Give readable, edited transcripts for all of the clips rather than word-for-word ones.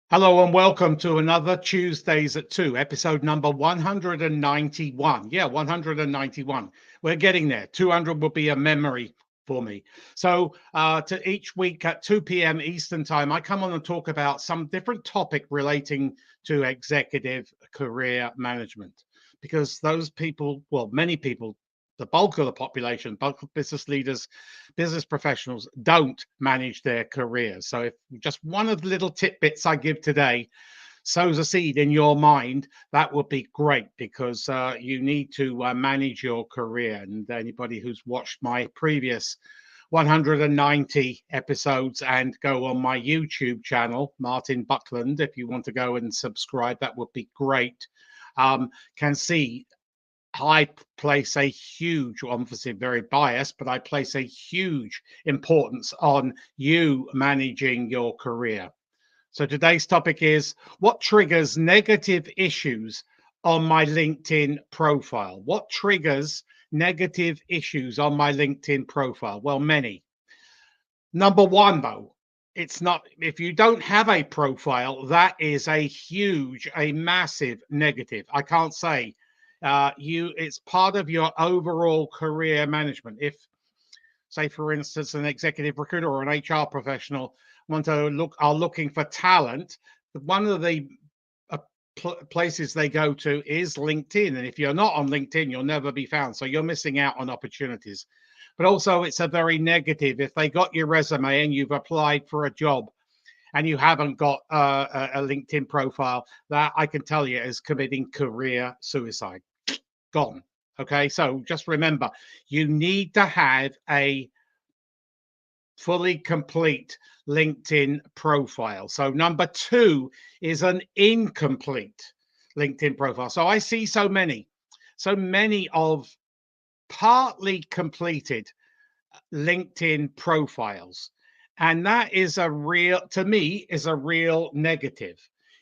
Hello and welcome to another Tuesdays at 2, episode number 191. Yeah, 191. We're getting there. 200 will be a memory for me. So, to each week at 2 p.m. Eastern Time, I come on and talk about some different topic relating to executive career management because those people, well, many people, the bulk of the population, bulk of business leaders, business professionals don't manage their careers. So if just one of the little tidbits I give today sows a seed in your mind, that would be great because you need to manage your career. And anybody who's watched my previous 190 episodes and go on my YouTube channel, Martin Buckland, if you want to go and subscribe, that would be great. Can see I place a huge, obviously very biased, but I place a huge importance on you managing your career. So today's topic is what triggers negative issues on my LinkedIn profile? What triggers negative issues on my LinkedIn profile? Well, many. Number one, though, it's not, if you don't have a profile, that is a huge, a massive negative. I can't say it's part of your overall career management. If, say, for instance, an executive recruiter or an HR professional are looking for talent, one of the uh, places they go to is LinkedIn. And if you're not on LinkedIn, you'll never be found. So you're missing out on opportunities. But also, it's a very negative. If they got your resume and you've applied for a job and you haven't got a LinkedIn profile, that I can tell you is committing career suicide. Gone. Okay. So just remember, you need to have a fully complete LinkedIn profile. So number two is an incomplete LinkedIn profile. So I see so many of partly completed LinkedIn profiles. And that is to me, is a real negative.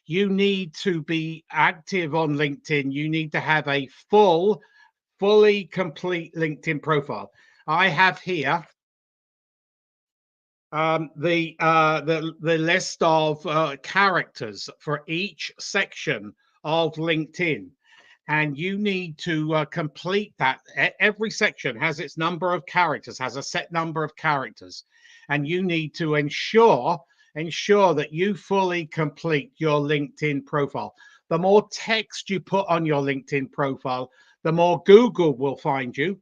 You need to be active on LinkedIn. You need to have a fully complete LinkedIn profile. I have here the list of characters for each section of LinkedIn, and you need to complete that. Every section has its number of characters, has a set number of characters, and you need to ensure that you fully complete your LinkedIn profile. The more text you put on your LinkedIn profile, the more Google will find you.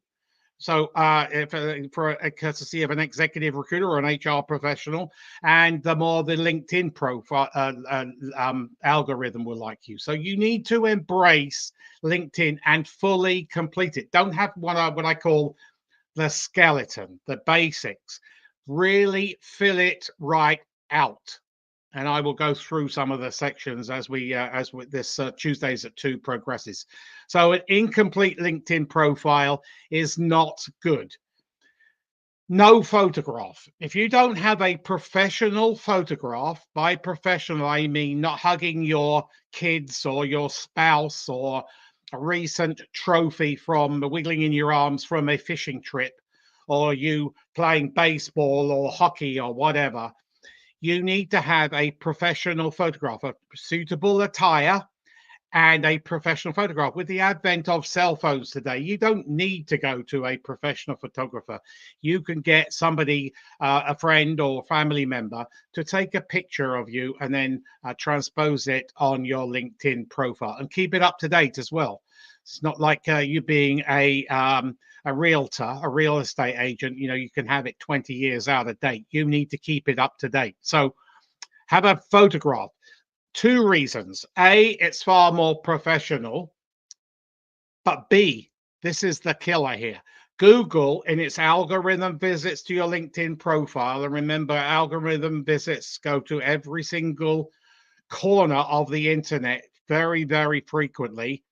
So, if, for a courtesy of an executive recruiter or an HR professional, and the more the LinkedIn profile algorithm will like you. So, you need to embrace LinkedIn and fully complete it. Don't have what I call the skeleton, the basics. Really fill it right out. And I will go through some of the sections as with this Tuesdays at 2 progresses. So an incomplete LinkedIn profile is not good. No photograph. If you don't have a professional photograph, by professional I mean not hugging your kids or your spouse or a recent trophy from wiggling in your arms from a fishing trip, or you playing baseball or hockey or whatever, you need to have a professional photograph, a suitable attire, and a professional photograph. With the advent of cell phones today, you don't need to go to a professional photographer. You can get somebody, a friend or family member, to take a picture of you and then transpose it on your LinkedIn profile and keep it up to date as well. It's not like you being a realtor, a real estate agent. You know, you can have it 20 years out of date. You need to keep it up to date. So have a photograph. Two reasons. A, it's far more professional. But B, this is the killer here. Google, in its algorithm visits to your LinkedIn profile, and remember, algorithm visits go to every single corner of the internet very, very frequently,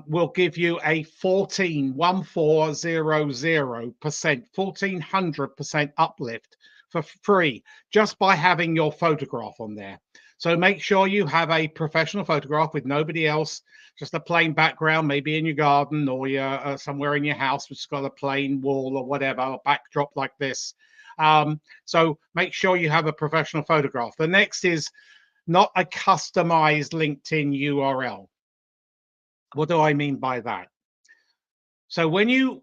will give you a 1400% uplift for free just by having your photograph on there. So make sure you have a professional photograph with nobody else, just a plain background, maybe in your garden or somewhere in your house, which has got a plain wall or whatever, a backdrop like this. So make sure you have a professional photograph. The next is not a customized LinkedIn URL. What do I mean by that? So when you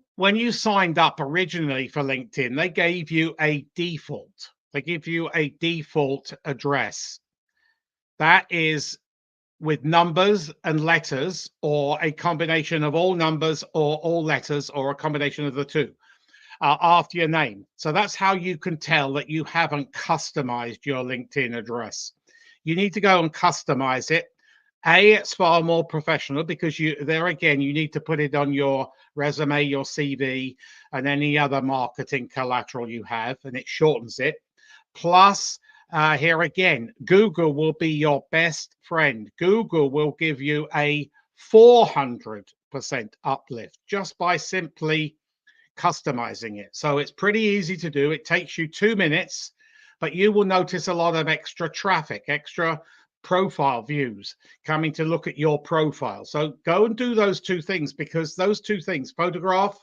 signed up originally for LinkedIn, they gave you a default. They give you a default address. That is with numbers and letters, or a combination of all numbers or all letters, or a combination of the two, after your name. So that's how you can tell that you haven't customized your LinkedIn address. You need to go and customize it. It's far more professional because you there again you need to put it on your resume, your CV, and any other marketing collateral you have, and it shortens it. Plus, here again, Google will be your best friend. Google will give you a 400% uplift just by simply customizing it. So it's pretty easy to do. It takes you 2 minutes, but you will notice a lot of extra traffic, extra profile views coming to look at your profile. So go and do those two things, because those two things, photograph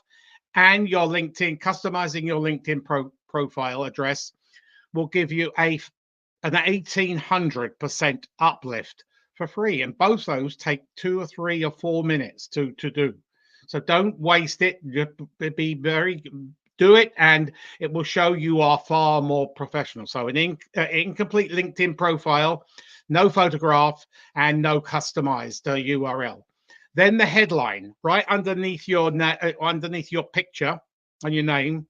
and your LinkedIn, customizing your LinkedIn profile address, will give you an 1800% uplift for free. And both those take 2 or 3 or 4 minutes to do. So don't waste it. Be very do it, and it will show you are far more professional. So an incomplete LinkedIn profile, no photograph, and no customized URL. Then the headline right underneath your picture and your name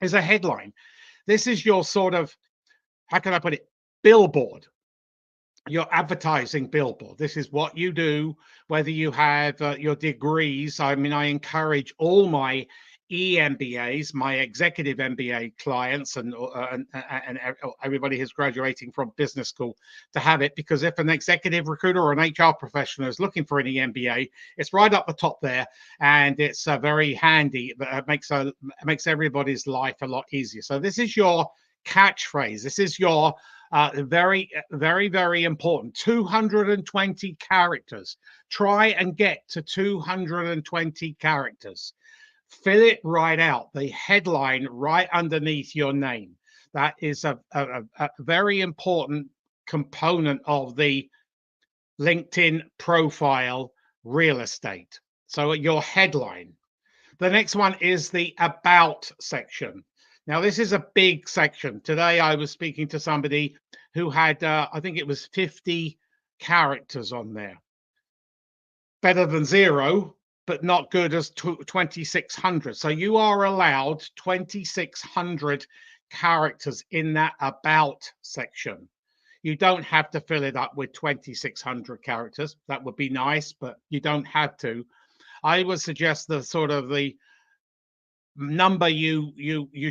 is a headline. This is your sort of, how can I put it, billboard, your advertising billboard. This is what you do, whether you have your degrees. I mean, I encourage all my EMBAs, my executive MBA clients, and everybody who's graduating from business school to have it, because if an executive recruiter or an HR professional is looking for an EMBA, it's right up the top there, and it's very handy. It makes everybody's life a lot easier. So this is your catchphrase. This is your very, very, very important. 220 characters. Try and get to 220 characters. Fill it right out. The headline right underneath your name. That is a very important component of the LinkedIn profile real estate. So your headline. The next one is the about section. Now, this is a big section. Today, I was speaking to somebody who had, I think it was 50 characters on there. Better than zero, but not good as 2,600. So you are allowed 2,600 characters in that about section. You don't have to fill it up with 2,600 characters. That would be nice, but you don't have to. I would suggest the sort of the number you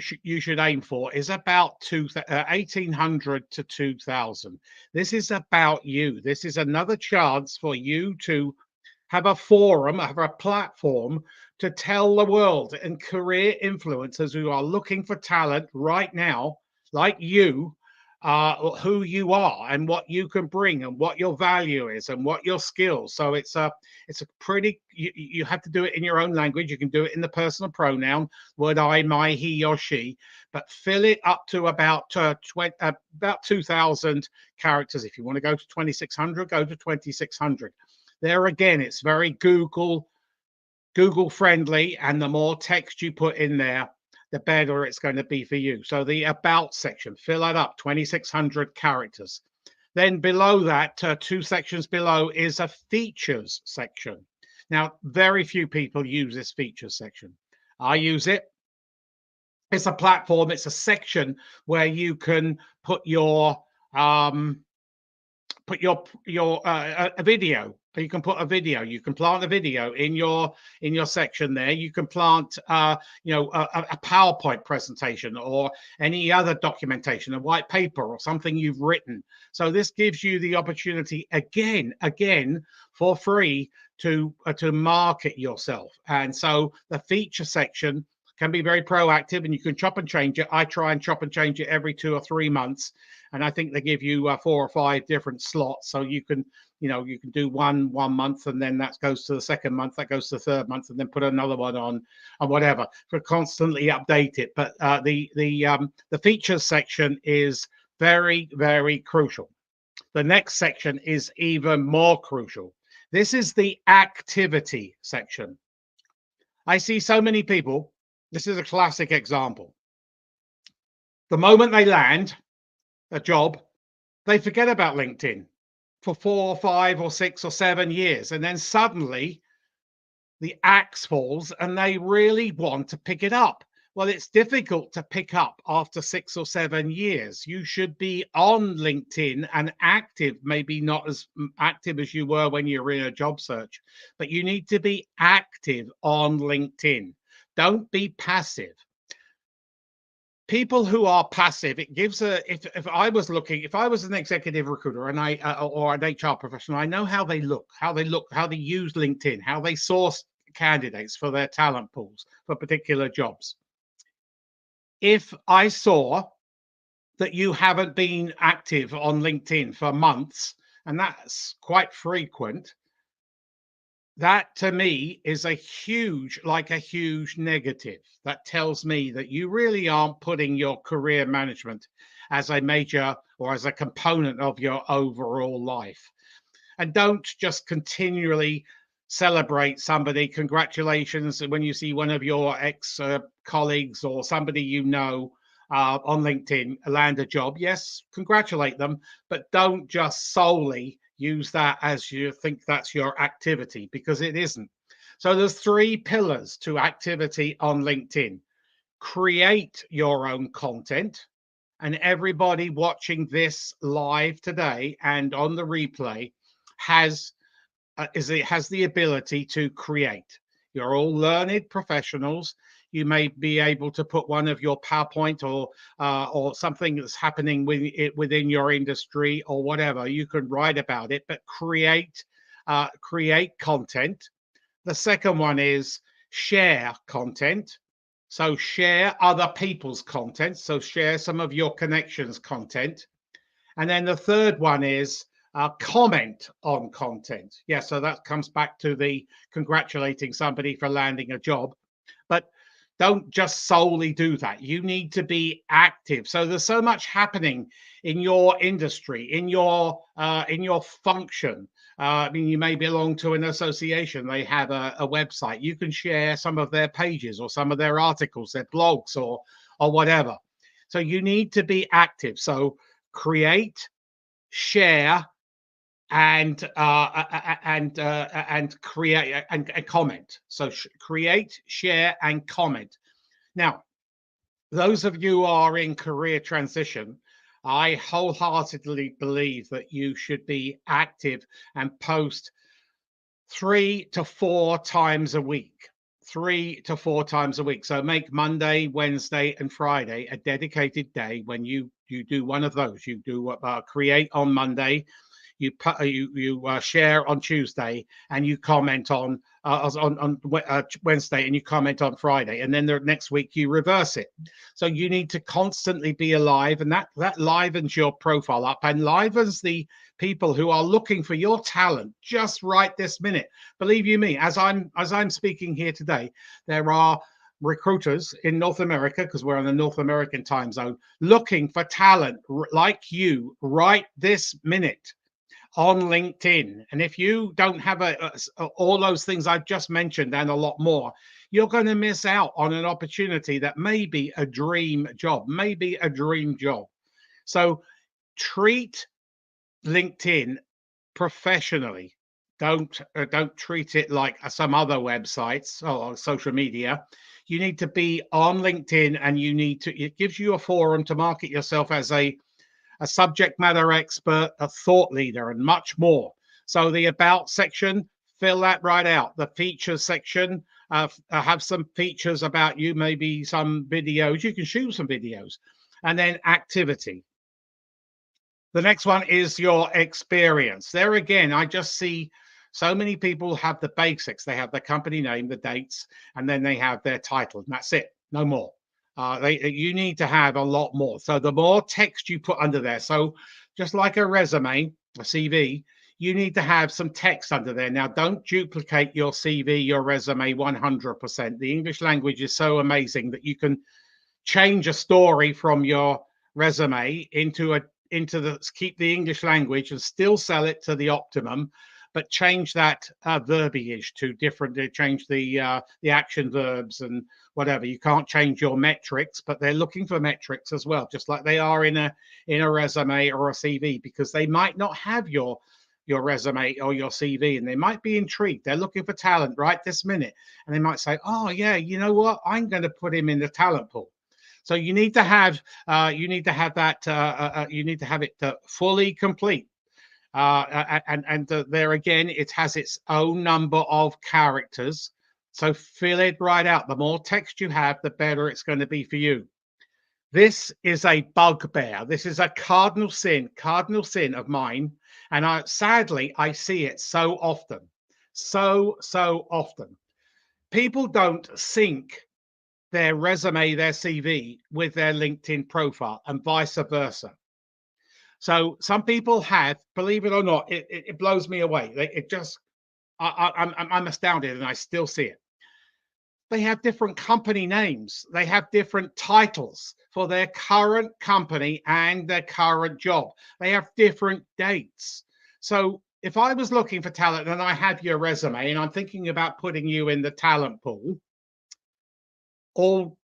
should aim for is about 1,800 to 2,000. This is about you. This is another chance for you to have a forum, have a platform to tell the world and career influencers who are looking for talent right now, like you, who you are and what you can bring and what your value is and what your skills. So it's a pretty, you have to do it in your own language. You can do it in the personal pronoun, would, I, my, he or she, but fill it up to about 2,000 characters. If you want to go to 2,600, go to 2,600. There again, it's very Google friendly, and the more text you put in there, the better it's going to be for you. So the about section, fill that up, 2,600 characters. Then below that, 2 sections below, is a features section. Now, very few people use this features section. I use it. It's a platform. It's a section where you can put your a video. You can put a video. You can plant a video in your section there. You can plant a PowerPoint presentation or any other documentation, a white paper or something you've written. So this gives you the opportunity again for free to market yourself. And so the feature section can be very proactive, and you can chop and change it. I try and chop and change it every 2 or 3 months, and I think they give you 4 or 5 different slots, so you can do one month, and then that goes to the second month, that goes to the third month, and then put another one on, and whatever, for constantly update it. But the features section is very, very crucial. The next section is even more crucial. This is the activity section. I see so many people. This is a classic example. The moment they land a job, they forget about LinkedIn for 4 or 5 or 6 or 7 years. And then suddenly the axe falls and they really want to pick it up. Well, it's difficult to pick up after 6 or 7 years. You should be on LinkedIn and active, maybe not as active as you were when you were in a job search, but you need to be active on LinkedIn. Don't be passive. People who are passive, it gives if I was looking, if I was an executive recruiter and I or an HR professional, I know how they look, how they use LinkedIn, how they source candidates for their talent pools for particular jobs. If I saw that you haven't been active on LinkedIn for months, and that's quite frequent, that to me is a huge negative. That tells me that you really aren't putting your career management as a major or as a component of your overall life. And don't just continually celebrate somebody. Congratulations when you see one of your ex colleagues or somebody you know on LinkedIn land a job. Yes, congratulate them, but don't just solely use that as you think that's your activity, because it isn't. So there's 3 pillars to activity on LinkedIn. Create your own content, and everybody watching this live today and on the replay has the ability to create. You're all learned professionals. You may be able to put one of your PowerPoint or something that's happening within your industry or whatever. You can write about it, but create content. The second one is share content. So share other people's content. So share some of your connections content. And then the third one is comment on content. Yeah, so that comes back to the congratulating somebody for landing a job. But don't just solely do that. You need to be active. So there's so much happening in your industry, in your function. I mean, you may belong to an association. They have a website. You can share some of their pages or some of their articles, their blogs, or whatever. So you need to be active. So create, share, and create and comment. So create, share, and comment. Now, those of you who are in career transition, I wholeheartedly believe that you should be active and post 3 to 4 times a week. 3 to 4 times a week. So make Monday, Wednesday, and Friday a dedicated day when you do one of those. You do create on Monday, you share on Tuesday, and you comment on Wednesday, and you comment on Friday, and then the next week you reverse it. So you need to constantly be alive, and that livens your profile up and livens the people who are looking for your talent just right this minute. Believe you me, as I'm speaking here today, there are recruiters in North America, because we're in the North American time zone, looking for talent like you right this minute on LinkedIn. And if you don't have all those things I've just mentioned and a lot more, you're going to miss out on an opportunity that may be a dream job, So treat LinkedIn professionally. Don't treat it like some other websites or social media. You need to be on LinkedIn, and it gives you a forum to market yourself as a subject matter expert, a thought leader, and much more. So the about section, fill that right out. The features section, have some features about you, maybe some videos. You can shoot some videos. And then activity. The next one is your experience. There again, I just see so many people have the basics. They have the company name, the dates, and then they have their title, and that's it. No more. You need to have a lot more. So the more text you put under there, so just like a resume, a CV, you need to have some text under there. Now, don't duplicate your CV, your resume 100%. The English language is so amazing that you can change a story from your resume into into keep the English language and still sell it to the optimum, but change that verbiage to different. Change the action verbs and whatever. You can't change your metrics, but they're looking for metrics as well, just like they are in a resume or a CV, because they might not have your resume or your CV, and they might be intrigued. They're looking for talent right this minute, and they might say, "Oh yeah, you know what? I'm going to put him in the talent pool." So you need to have that. You need to have it fully complete. There again, it has its own number of characters. So fill it right out. The more text you have, the better it's going to be for you. This is a bugbear. This is a cardinal sin of mine. And sadly, I see it so often, so often. People don't sync their resume, their CV with their LinkedIn profile, and vice versa. So some people have, believe it or not, it blows me away. I'm astounded, and I still see it. They have different company names. They have different titles for their current company and their current job. They have different dates. So if I was looking for talent and I have your resume and I'm thinking about putting you in the talent pool, all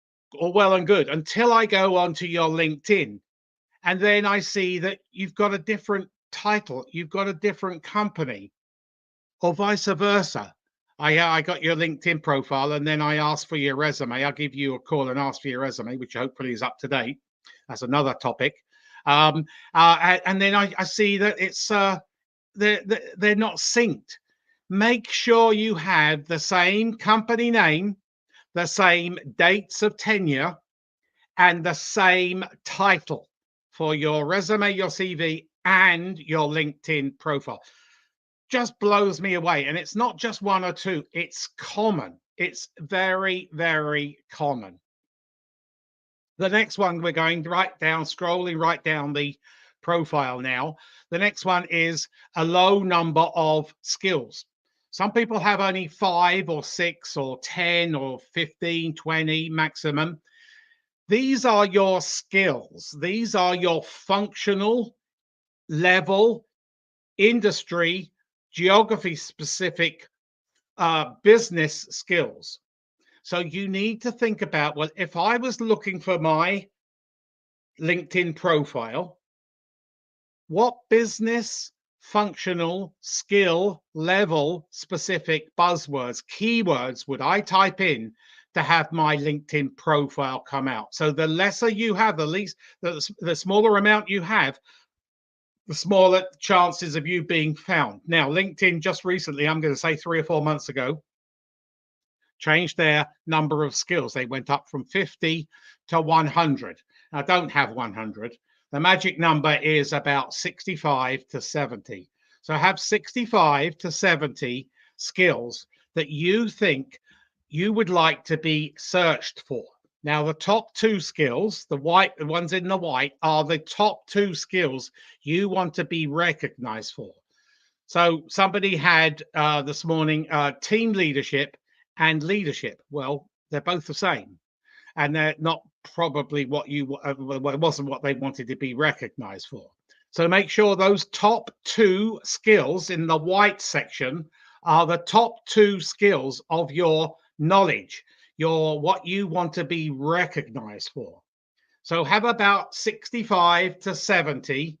well and good, until I go onto your LinkedIn. And then I see that you've got a different title, you've got a different company, or vice versa. I got your LinkedIn profile, and then I ask for your resume. I'll give you a call and ask for your resume, which hopefully is up to date. That's another topic. And then I see that it's they're not synced. Make sure you have the same company name, the same dates of tenure, and the same title for your resume, your CV, and your LinkedIn profile. Just blows me away. And it's not just one or two, it's common. It's very, very common. The next one, we're going right down, scrolling right down the profile now. The next one is a low number of skills. Some people have only 5 or 6 or 10 or 15, 20 maximum. These are your skills. These are your functional level, industry, geography specific business skills. So you need to think about, well, if I was looking for my LinkedIn profile, what business, functional, skill, level specific buzzwords, keywords would I type in to have my LinkedIn profile come out? So the lesser you have, the smaller amount you have, the smaller chances of you being found. Now, LinkedIn just recently, I'm going to say 3 or 4 months ago, changed their number of skills. They went up from 50 to 100. I don't have 100. The magic number is about 65 to 70. So have 65 to 70 skills that you think you would like to be searched for. Now, the top 2 skills, the ones in the white, are the top 2 skills you want to be recognized for. So somebody had this morning team leadership and leadership. Well, they're both the same, and they're not probably what it wasn't what they wanted to be recognized for. So make sure those top 2 skills in the white section are the top 2 skills of your knowledge, what you want to be recognized for. So have about 65 to 70.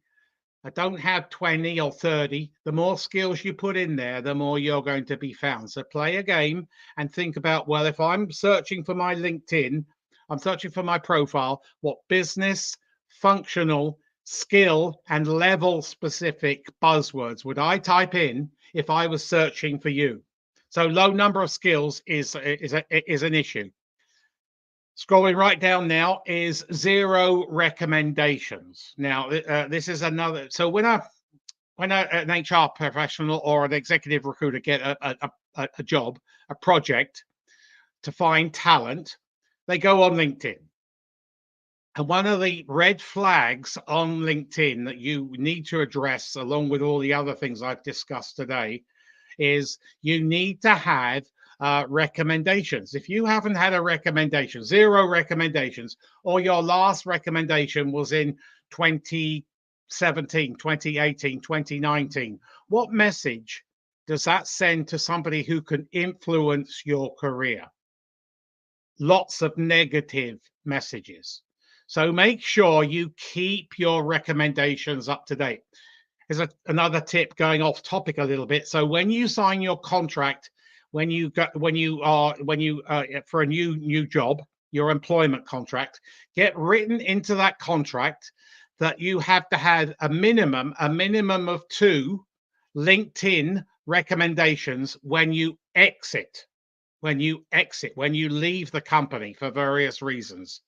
I don't have 20 or 30. The more skills you put in there, the more you're going to be found. So play a game and think about, well, if I'm searching for my LinkedIn, I'm searching for my profile, what business, functional, skill, and level specific buzzwords would I type in if I was searching for you? So low number of skills is an issue. Scrolling right down now is 0 recommendations. Now, this is another. So when an HR professional or an executive recruiter get a job, a project to find talent, they go on LinkedIn. And one of the red flags on LinkedIn that you need to address, along with all the other things I've discussed today, is you need to have recommendations. If you haven't had a recommendation, 0 recommendations, or your last recommendation was in 2020 2017, 2018, 2019? What message does that send to somebody who can influence your career? Lots of negative messages. So make sure you keep your recommendations up to date. Here's another tip going off topic a little bit. So when you sign your contract, when you for a new job, your employment contract, get written into that contract that you have to have a minimum of 2 LinkedIn recommendations when you exit, when you leave the company for various reasons.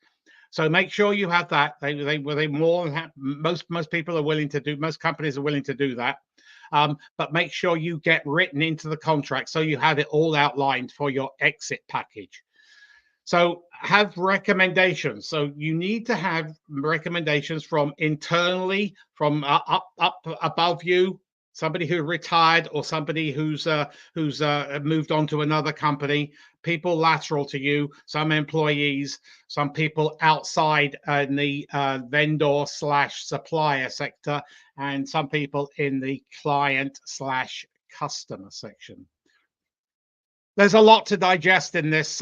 So make sure you have that. They more than most people are willing to do. Most companies are willing to do that. But make sure you get written into the contract so you have it all outlined for your exit package. So have recommendations. So you need to have recommendations from internally, from up above you, somebody who retired or somebody who's moved on to another company, people lateral to you, some employees, some people outside in the vendor slash supplier sector, and some people in the client slash customer section. There's a lot to digest in this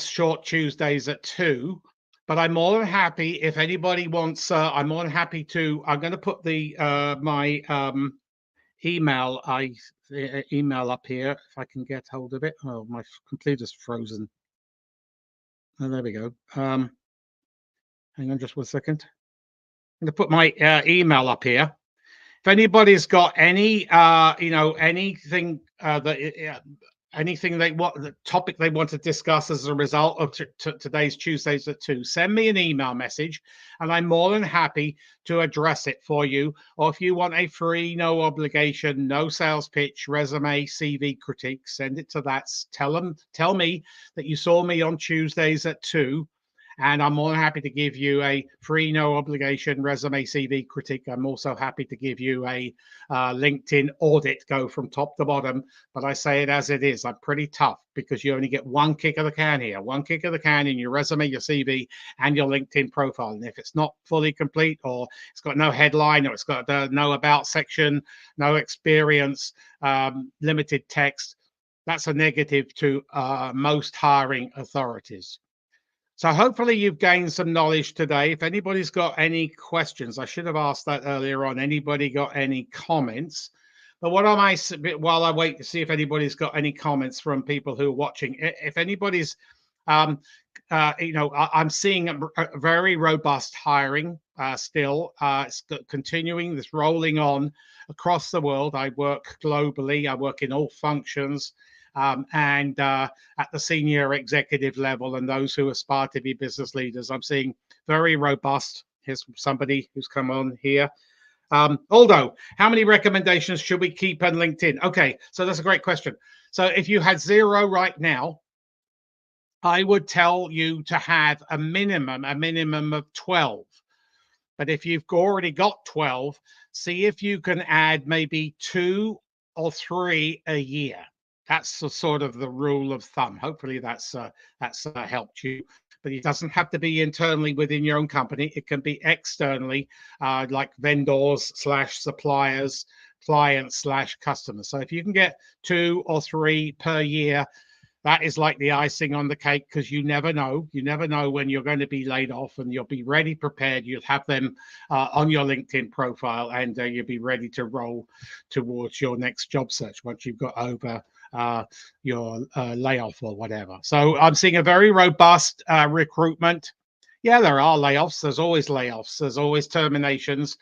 short Tuesdays at 2, but I'm more than happy if anybody wants. I'm more than happy to. I'm going to put the my email email up here if I can get hold of it. Oh, my computer's frozen. Oh, there we go. Hang on just 1 second. I'm going to put my email up here. If anybody's got any anything that anything they want, the topic they want to discuss as a result of today's Tuesdays at 2, send me an email message and I'm more than happy to address it for you. Or if you want a free, no obligation, no sales pitch, resume, CV critique, send it to that. Tell me that you saw me on Tuesdays at 2. And I'm more than happy to give you a free, no obligation resume CV critique. I'm also happy to give you a LinkedIn audit, go from top to bottom. But I say it as it is. I'm pretty tough because you only get one kick of the can here, one kick of the can in your resume, your CV, and your LinkedIn profile. And if it's not fully complete, or it's got no headline, or it's got no about section, no experience, limited text, that's a negative to most hiring authorities. So hopefully you've gained some knowledge today. If anybody's got any questions, I should have asked that earlier on. Anybody got any comments? But what am I, while I wait to see if anybody's got any comments from people who are watching, if anybody's, I'm seeing a very robust hiring still. It's continuing, this rolling on across the world. I work globally. I work in all functions. And at the senior executive level and those who aspire to be business leaders, I'm seeing very robust. Here's somebody who's come on here. Aldo, how many recommendations should we keep on LinkedIn? Okay, so that's a great question. So if you had 0 right now, I would tell you to have a minimum of 12. But if you've already got 12, see if you can add maybe 2 or 3 a year. That's the sort of the rule of thumb. Hopefully that's helped you. But it doesn't have to be internally within your own company. It can be externally, like vendors slash suppliers, clients slash customers. So if you can get 2 or 3 per year, that is like the icing on the cake, because you never know. You never know when you're going to be laid off, and you'll be ready, prepared. You'll have them on your LinkedIn profile, and you'll be ready to roll towards your next job search once you've got over your layoff or whatever. So I'm seeing a very robust recruitment. Yeah, there are layoffs. There's always layoffs. There's always terminations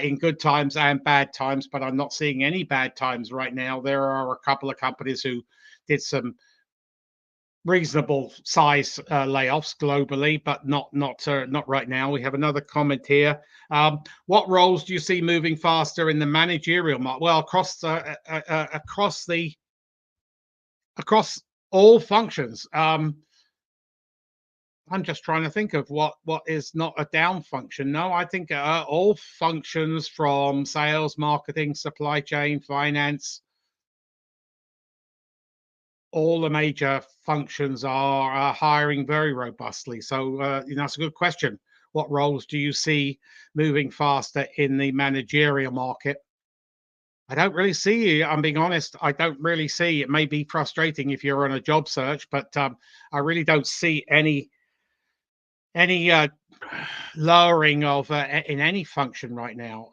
in good times and bad times, but I'm not seeing any bad times right now. There are a couple of companies who did some reasonable size layoffs globally, but not right now. We have another comment here. What roles do you see moving faster in the managerial market? Well, across all functions. I'm just trying to think of what is not a down function. No, I think all functions, from sales, marketing, supply chain, finance, all the major functions are hiring very robustly. So that's a good question. what roles do you see moving faster in the managerial market? I don't really see. I'm being honest. I don't really see. It may be frustrating if you're on a job search, but I really don't see any lowering of in any function right now.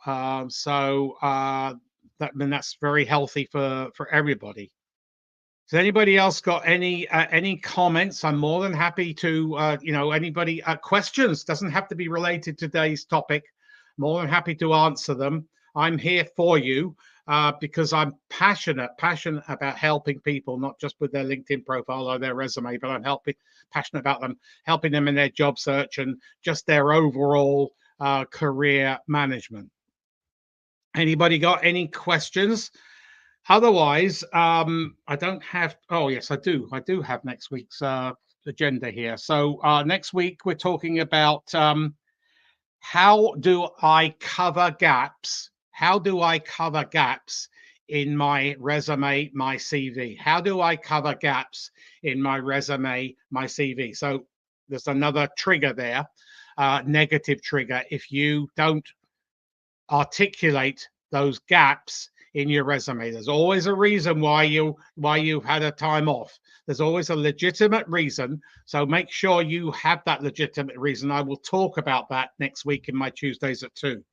That's very healthy for everybody. Has anybody else got any comments? I'm more than happy to anybody questions, doesn't have to be related to today's topic. More than happy to answer them. I'm here for you because I'm passionate about helping people, not just with their LinkedIn profile or their resume, but I'm passionate about them, helping them in their job search and just their overall career management. Anybody got any questions? Otherwise, I don't have. Oh, yes, I do. I do have next week's agenda here. So next week we're talking about how do I cover gaps? How do I cover gaps in my resume, my CV? How do I cover gaps in my resume, my CV? So there's another trigger there, negative trigger. If you don't articulate those gaps in your resume, there's always a reason why you've had a time off. There's always a legitimate reason, so make sure you have that legitimate reason. I will talk about that next week in my Tuesdays at 2.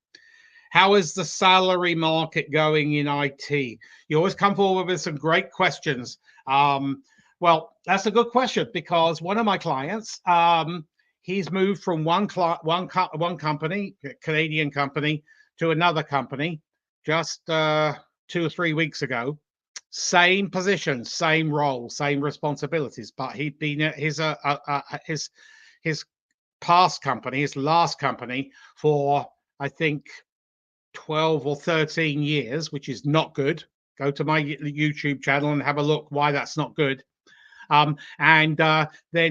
How is the salary market going in IT? You always come forward with some great questions. Well, that's a good question because one of my clients, he's moved from one company, Canadian company, to another company just 2 or 3 weeks ago. Same position, same role, same responsibilities, but he'd been at his past company, his last company, for I think 12 or 13 years, which is not good. Go to my YouTube channel and have a look why that's not good. Then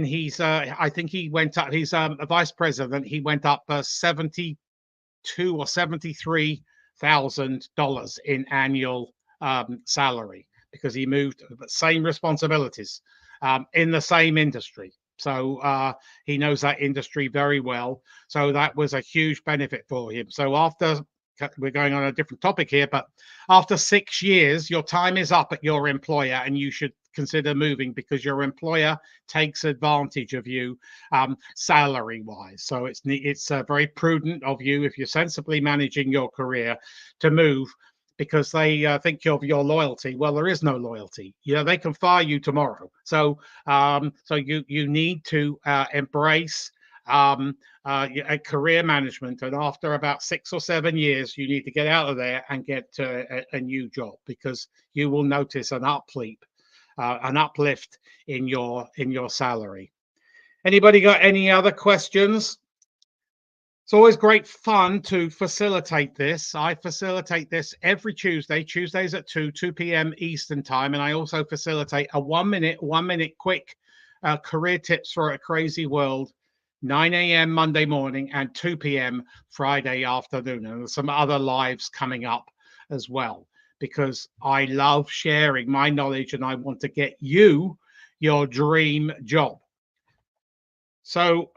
he's I think he went up, he's a vice president, he went up $72,000 or $73,000 in annual salary because he moved the same responsibilities in the same industry. So he knows that industry very well. So that was a huge benefit for him. So after, we're going on a different topic here, but after 6 years, your time is up at your employer and you should consider moving because your employer takes advantage of you salary wise. So it's very prudent of you, if you're sensibly managing your career, to move because they think of your loyalty. Well, there is no loyalty. They can fire you tomorrow. So you need to embrace a career management, and after about 6 or 7 years you need to get out of there and get a new job because you will notice an uplift in your salary. Anybody got any other questions? It's always great fun to facilitate this. I facilitate this every Tuesdays at 2 p.m. Eastern time, and I also facilitate a 1 minute quick career tips for a crazy world, 9 a.m. Monday morning and 2 p.m. Friday afternoon. And there's some other lives coming up as well because I love sharing my knowledge and I want to get you your dream job. So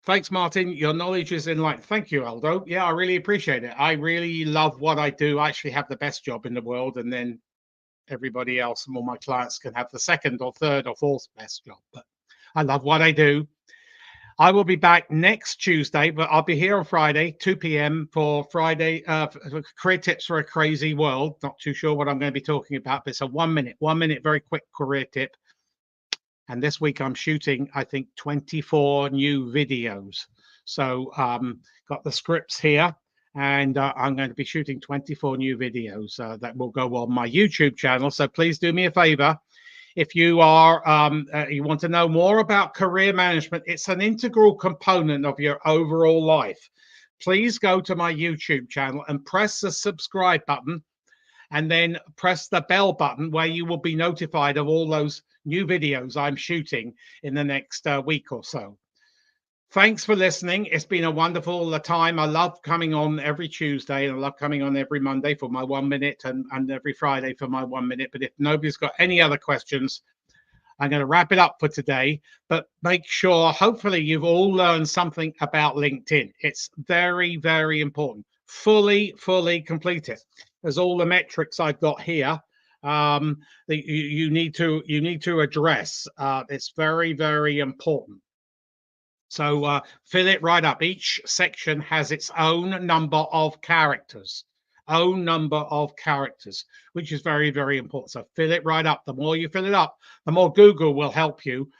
thanks, Martin. Your knowledge is enlightened. Thank you, Aldo. Yeah, I really appreciate it. I really love what I do. I actually have the best job in the world, and then everybody else and all my clients can have the second or third or fourth best job. But I love what I do. I will be back next Tuesday, but I'll be here on Friday, 2 p.m. for Friday for career tips for a crazy world. Not too sure what I'm going to be talking about, but it's a 1 minute, very quick career tip. And this week I'm shooting, I think, 24 new videos. So got the scripts here, and I'm going to be shooting 24 new videos that will go on my YouTube channel. So please do me a favor. If you are you want to know more about career management, it's an integral component of your overall life. Please go to my YouTube channel and press the subscribe button, and then press the bell button where you will be notified of all those new videos I'm shooting in the next week or so. Thanks for listening. It's been a wonderful time. I love coming on every Tuesday, and I love coming on every Monday for my 1 minute and every Friday for my 1 minute. But if nobody's got any other questions, I'm going to wrap it up for today, but make sure, hopefully, you've all learned something about LinkedIn. It's very, very important. Fully complete it. There's all the metrics I've got here that you need to address. It's very, very important. So fill it right up. Each section has its own number of characters, which is very, very important. So fill it right up. The more you fill it up, the more Google will help you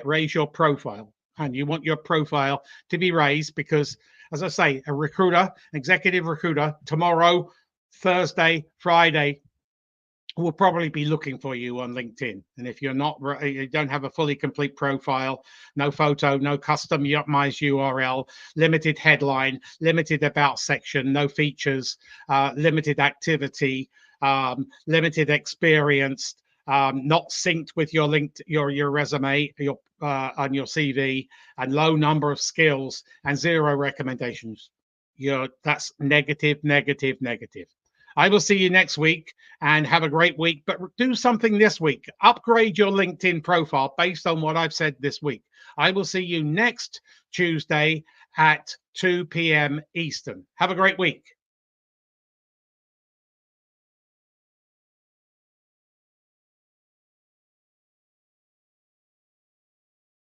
raise your profile. And you want your profile to be raised because, as I say, a recruiter, executive recruiter, tomorrow, Thursday, Friday, will probably be looking for you on LinkedIn. And if you don't have a fully complete profile, no photo, no customized URL, limited headline, limited about section, no features, limited activity, limited experience, not synced with your your resume, on your CV, and low number of skills and zero recommendations, that's negative, negative, negative. I will see you next week and have a great week. But do something this week. Upgrade your LinkedIn profile based on what I've said this week. I will see you next Tuesday at 2 p.m. Eastern. Have a great week.